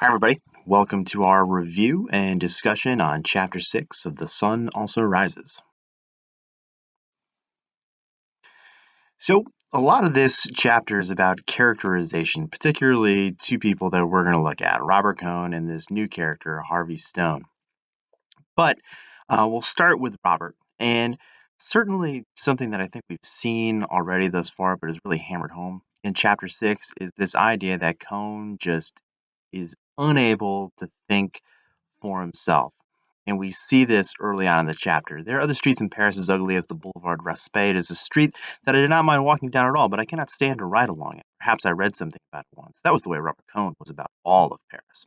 Hi, everybody. Welcome to our review and discussion on Chapter 6 of The Sun Also Rises. So, a lot of this chapter is about characterization, particularly two people that we're going to look at, Robert Cohn and this new character, Harvey Stone. But we'll start with Robert. And certainly something that I think we've seen already thus far, but is really hammered home in Chapter 6 is this idea that Cohn just is unable to think for himself. And we see this early on in the chapter. There are other streets in Paris as ugly as the Boulevard Raspail. It is a street that I did not mind walking down at all, but I cannot stand to ride along it. Perhaps I read something about it once. That was the way Robert Cohn was about all of Paris.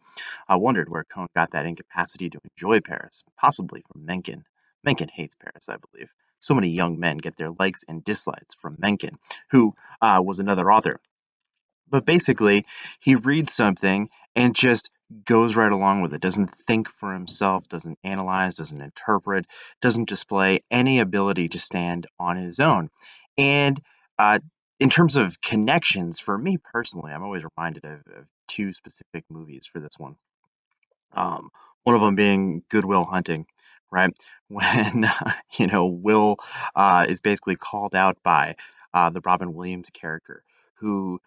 I wondered where Cohn got that incapacity to enjoy Paris, possibly from Mencken. Mencken hates Paris, I believe. So many young men get their likes and dislikes from Mencken, who was another author. But basically, he reads something and just goes right along with it, doesn't think for himself, doesn't analyze, doesn't interpret, doesn't display any ability to stand on his own. And uh, in terms of connections, for me personally, I'm always reminded of two specific movies for this one. Um, one of them being Good Will Hunting, right? When Will is basically called out by the Robin Williams character, who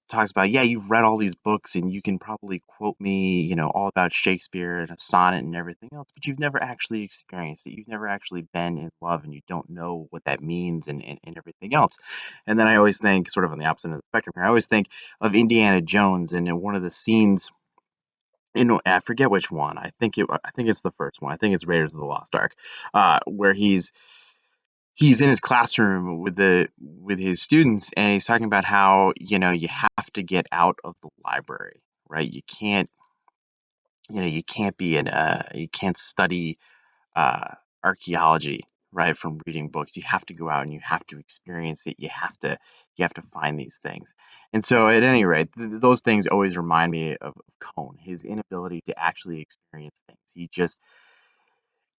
talks about, yeah, you've read all these books and you can probably quote me, all about Shakespeare and a sonnet and everything else, but you've never actually experienced it. You've never actually been in love, and you don't know what that means and everything else. And then I always think, sort of on the opposite of the spectrum here, I always think of Indiana Jones, and in one of the scenes I forget which one. I think it's the first one. I think it's Raiders of the Lost Ark, where he's in his classroom with his students, and he's talking about how you have to get out of the library, right? You can't be you can't study uh, archaeology, right, from reading books. You have to go out and you have to experience it. You have to find these things. And so, at any rate, those things always remind me of Cohn, his inability to actually experience things. He just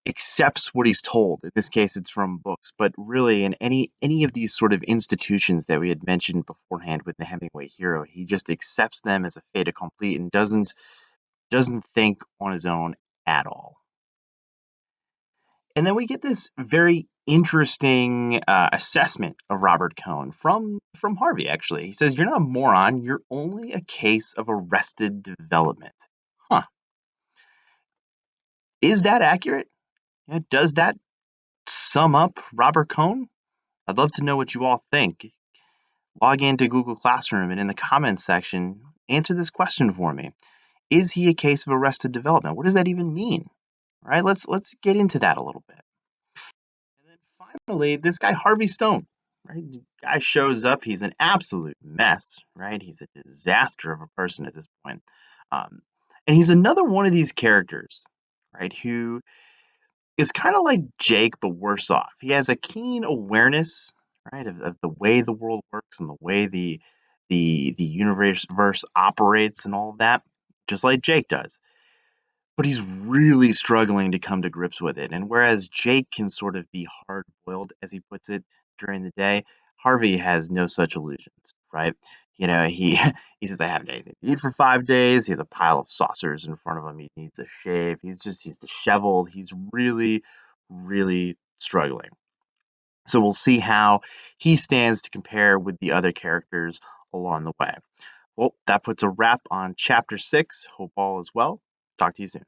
accepts what he's told. In this case, it's from books, but really, in any of these sort of institutions that we had mentioned beforehand with the Hemingway hero, he just accepts them as a fait accompli and doesn't think on his own at all. And then we get this very interesting assessment of Robert Cohn from Harvey. Actually, he says, "You're not a moron. You're only a case of arrested development." Huh? Is that accurate? Yeah, does that sum up Robert Cohn? I'd love to know what you all think. Log into Google Classroom and in the comments section, answer this question for me. Is he a case of arrested development? What does that even mean? All right, let's get into that a little bit. And then finally, this guy Harvey Stone, right? The guy shows up. He's an absolute mess, right? He's a disaster of a person at this point. Um, and he's another one of these characters, right? Who is kind of like Jake, but worse off. He has a keen awareness, right, of the way the world works and the way the universe operates and all of that, just like Jake does. But he's really struggling to come to grips with it. And whereas Jake can sort of be hard boiled, as he puts it, during the day, Harvey has no such illusions, right? He he says, I haven't had anything to eat for 5 days. He has a pile of saucers in front of him. He needs a shave. He's disheveled. He's really, really struggling. So we'll see how he stands to compare with the other characters along the way. Well, that puts a wrap on chapter 6. Hope all is well. Talk to you soon.